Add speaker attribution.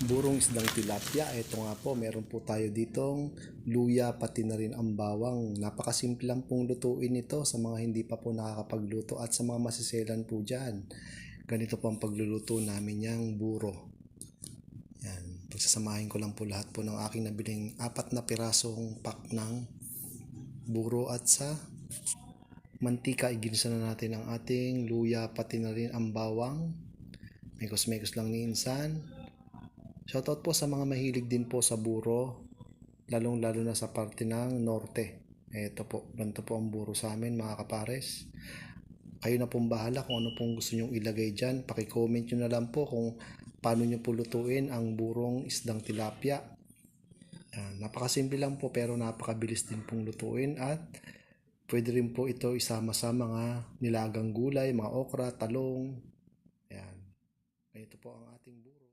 Speaker 1: burong isdang tilapia. Ito nga po, meron po tayo ditong luya pati na rin ang bawang. Napakasimple lang pong lutuin ito sa mga hindi pa po nakakapagluto at sa mga masiselan po dyan. Ganito po ang pagluluto namin yung buro. Yan, pagsasamahin ko lang po lahat po ng aking nabiling 4 na pirasong pack ng buro at sa mantika. Iginisa na natin ang ating luya pati na rin ang bawang. Mekos-mekos lang ni Insan. Shoutout po sa mga mahilig din po sa buro, lalong-lalo na sa parte ng norte. Ito po, ganito po ang buro sa amin mga kapares. Kayo na pong bahala kung ano pong gusto nyong ilagay dyan. Paki-comment nyo na lang po kung paano nyo po lutuin ang burong isdang tilapia. Napakasimple lang po pero napakabilis din pong lutuin at pwede rin po ito isama sa mga nilagang gulay, mga okra, talong. Ayan. Ganito po ang ating buro.